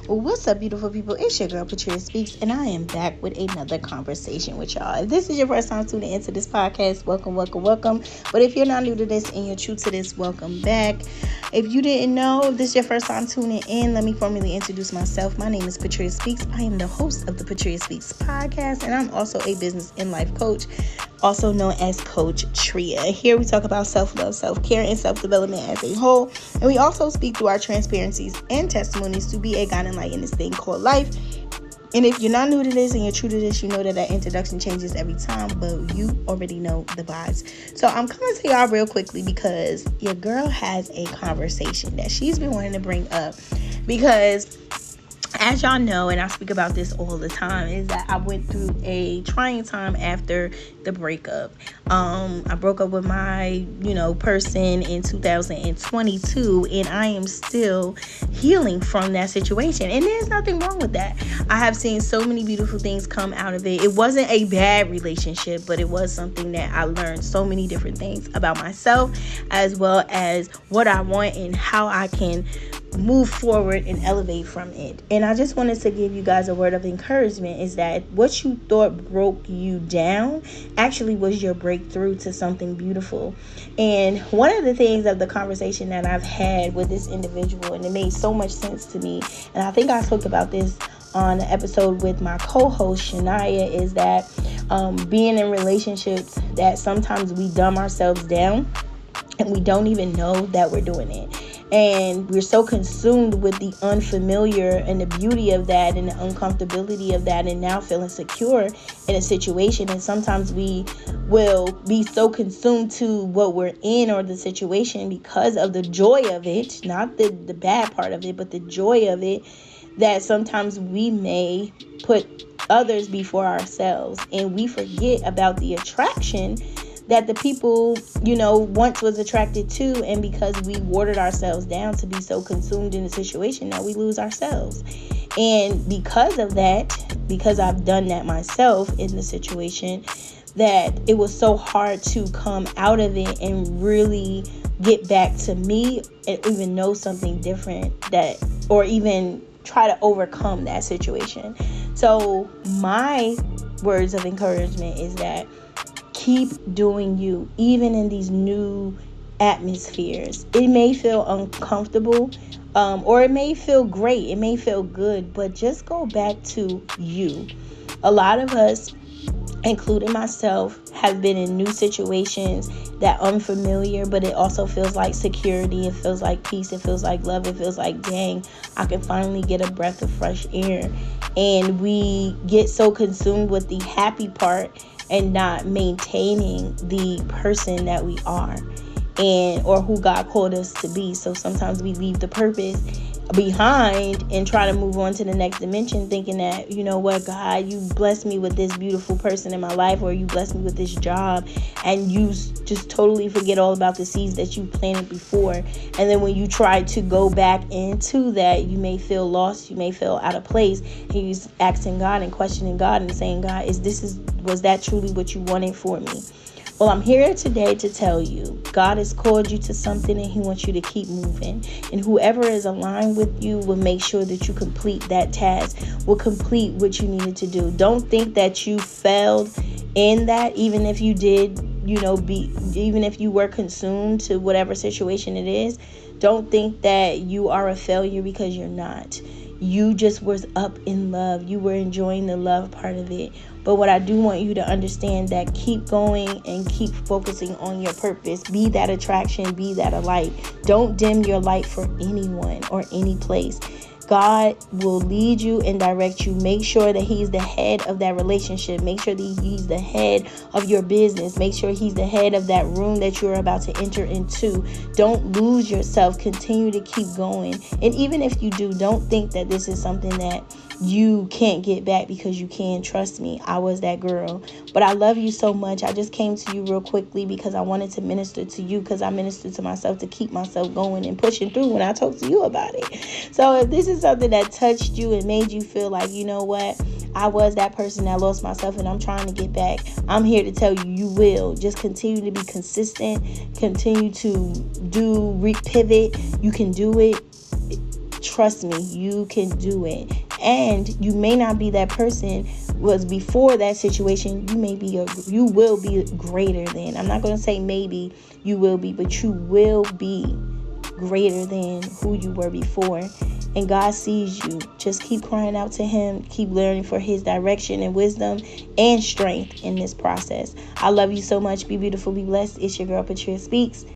What's up, beautiful people? It's your girl, PatriaSpeaks, and I am back with another conversation with y'all. If this is your first time tuning into this podcast, welcome. But if you're not new to this and you're true to this, welcome back. If you didn't know, if this is your first time tuning in, let me formally introduce myself. My name is PatriaSpeaks. I am the host of the PatriaSpeaks podcast, and I'm also a business and life coach, also known as Coach Tria. Here we talk about self-love, self-care, and self-development as a whole. And we also speak through our transparencies and testimonies to be a guiding light in this thing called life. And if you're not new to this and you're true to this, you know that introduction changes every time, but you already know the vibes. So I'm coming to y'all real quickly because your girl has a conversation that she's been wanting to bring up. Because as y'all know, and I speak about this all the time, is that I went through a trying time after the breakup. I broke up with my, person in 2022, and I am still healing from that situation. And there's nothing wrong with that. I have seen so many beautiful things come out of it. It wasn't a bad relationship, but it was something that I learned so many different things about myself, as well as what I want and how I can move forward and elevate from it. And I just wanted to give you guys a word of encouragement, is that what you thought broke you down actually was your breakthrough to something beautiful. And one of the things of the conversation that I've had with this individual, and it made so much sense to me, and I think I spoke about this on an episode with my co-host Shania, is that being in relationships that sometimes we dumb ourselves down and we don't even know that we're doing it. And we're so consumed with the unfamiliar and the beauty of that and the uncomfortability of that, and now feeling secure in a situation. And sometimes we will be so consumed to what we're in or the situation because of the joy of it, not the bad part of it, but the joy of it, that sometimes we may put others before ourselves, and we forget about the attraction that the people, once was attracted to. And because we watered ourselves down to be so consumed in the situation, that we lose ourselves. And because of that, because I've done that myself in the situation, that it was so hard to come out of it and really get back to me and even know something different, or even try to overcome that situation. So my words of encouragement is that keep doing you, even in these new atmospheres. It may feel uncomfortable, or it may feel great, it may feel good, but just go back to you. A lot of us, including myself, have been in new situations that are unfamiliar, but it also feels like security, it feels like peace, it feels like love, it feels like, dang, I can finally get a breath of fresh air. And we get so consumed with the happy part and not maintaining the person that we are, or who God called us to be. So sometimes we leave the purpose behind and try to move on to the next dimension, thinking that, God, you blessed me with this beautiful person in my life, or you blessed me with this job, and you just totally forget all about the seeds that you planted before. And then when you try to go back into that, you may feel lost, you may feel out of place, and you're asking God and questioning God and saying, God, was that truly what you wanted for me? Well, I'm here today to tell you, God has called you to something, and He wants you to keep moving. And whoever is aligned with you will make sure that you complete that task, will complete what you needed to do. Don't think that you failed in that, even if you did, even if you were consumed to whatever situation it is. Don't think that you are a failure, because you're not. You just was up in love. You were enjoying the love part of it. But what I do want you to understand, that keep going and keep focusing on your purpose. Be that attraction, be that a light. Don't dim your light for anyone or any place. God will lead you and direct you. Make sure that He's the head of that relationship. Make sure that He's the head of your business. Make sure He's the head of that room that you're about to enter into. Don't lose yourself. Continue to keep going. And even if you do, don't think that this is something that you can't get back, because you can. Trust me, I was that girl. But I love you so much. I just came to you real quickly because I wanted to minister to you, because I ministered to myself to keep myself going and pushing through when I talked to you about it. So if this is something that touched you and made you feel like, I was that person that lost myself and I'm trying to get back, I'm here to tell you, you will. Just continue to be consistent. Continue to pivot. You can do it. trust me, you can do it. And you may not be that person was before that situation. You will be greater than. I'm not going to say maybe you will be, but you will be greater than who you were before. And God sees you. Just keep crying out to him. Keep learning for his direction and wisdom and strength in this process. I love you so much. Be beautiful, be blessed. It's your girl, PatriaSpeaks.